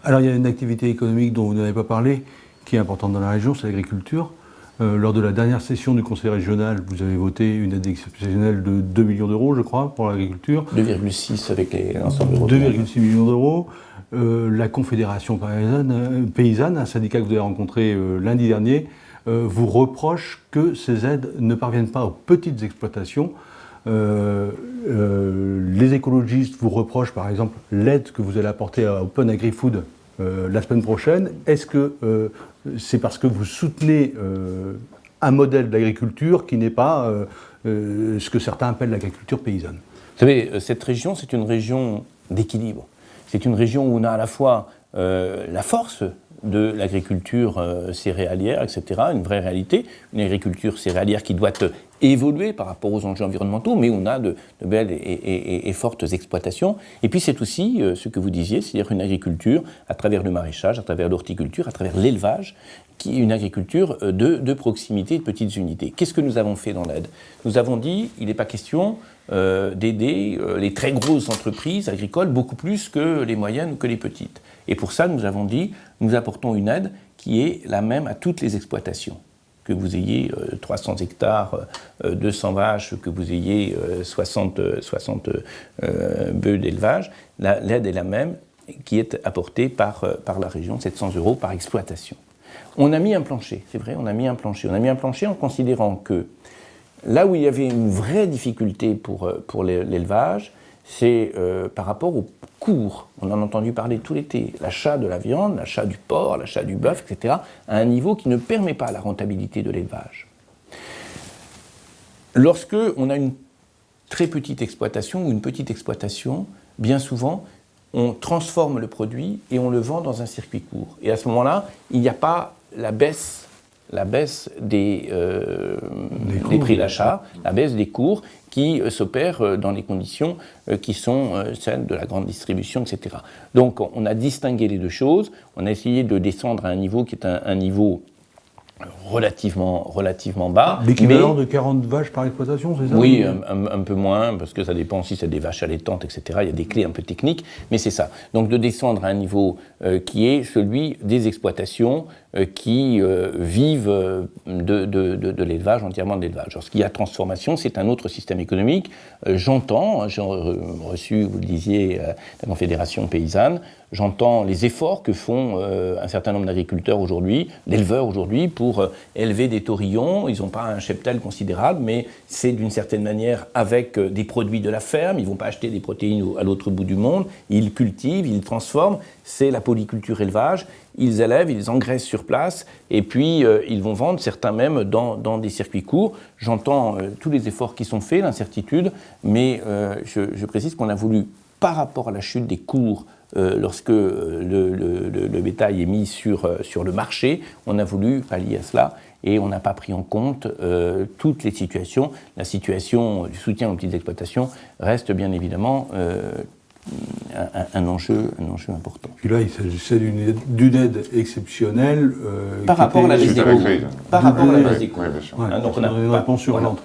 Alors il y a une activité économique dont vous n'avez pas parlé, qui est importante dans la région, c'est l'agriculture. Lors de la dernière session du Conseil régional, vous avez voté une aide exceptionnelle de 2 millions d'euros, je crois, pour l'agriculture. 2,6 avec l'ensemble européen. 2,6 millions d'euros. La Confédération paysanne, un syndicat que vous avez rencontré lundi dernier, vous reproche que ces aides ne parviennent pas aux petites exploitations. Les écologistes vous reprochent par exemple l'aide que vous allez apporter à Open Agri-Food la semaine prochaine. Est-ce que c'est parce que vous soutenez un modèle d'agriculture qui n'est pas ce que certains appellent l'agriculture paysanne? Vous savez, cette région, c'est une région d'équilibre. C'est une région où on a à la fois la force de l'agriculture céréalière, etc., une vraie réalité, une agriculture céréalière qui doit évoluer par rapport aux enjeux environnementaux, mais on a de belles et fortes exploitations. Et puis c'est aussi ce que vous disiez, c'est-à-dire une agriculture à travers le maraîchage, à travers l'horticulture, à travers l'élevage, qui est une agriculture de proximité, de petites unités. Qu'est-ce que nous avons fait dans l'aide? Nous avons dit, il n'est pas question d'aider les très grosses entreprises agricoles beaucoup plus que les moyennes ou que les petites. Et pour ça, nous avons dit, nous apportons une aide qui est la même à toutes les exploitations. Que vous ayez 300 hectares, 200 vaches, que vous ayez 60 bœufs d'élevage, l'aide est la même qui est apportée par la région, 700 € par exploitation. On a mis un plancher, c'est vrai, on a mis un plancher. On a mis un plancher en considérant que là où il y avait une vraie difficulté pour l'élevage, c'est par rapport aux cours. On en a entendu parler tout l'été. L'achat de la viande, l'achat du porc, l'achat du bœuf, etc., à un niveau qui ne permet pas la rentabilité de l'élevage. Lorsque on a une très petite exploitation ou une petite exploitation, bien souvent, on transforme le produit et on le vend dans un circuit court. Et à ce moment-là, il n'y a pas la baisse des prix d'achat, la baisse des cours qui s'opère dans les conditions qui sont celles de la grande distribution, etc. Donc on a distingué les deux choses, on a essayé de descendre à un niveau qui est un niveau relativement bas. L'équivalent de 40 vaches par exploitation, c'est ça? Oui, un peu moins, parce que ça dépend si c'est des vaches allaitantes, etc. Il y a des clés un peu techniques, mais c'est ça. Donc de descendre à un niveau qui est celui des exploitations qui vivent de l'élevage, entièrement de l'élevage. Lorsqu'il y a transformation, c'est un autre système économique. J'entends, j'ai reçu, vous le disiez, la Confédération paysanne, j'entends les efforts que font un certain nombre d'agriculteurs aujourd'hui, d'éleveurs aujourd'hui, pour élever des taurillons. Ils n'ont pas un cheptel considérable, mais c'est d'une certaine manière avec des produits de la ferme. Ils ne vont pas acheter des protéines à l'autre bout du monde. Ils cultivent, ils transforment. C'est la polyculture élevage. Ils élèvent, ils engraissent sur place, et puis ils vont vendre, certains même dans des circuits courts. J'entends tous les efforts qui sont faits, l'incertitude, mais je précise qu'on a voulu, par rapport à la chute des cours, lorsque le bétail est mis sur le marché, on a voulu pallier à cela et on n'a pas pris en compte toutes les situations. La situation du soutien aux petites exploitations reste bien évidemment un enjeu important. Puis là, il s'agissait d'une aide exceptionnelle par rapport à la baisse des coûts. Par rapport à la baisse des coûts. Donc on a une réponse urgente.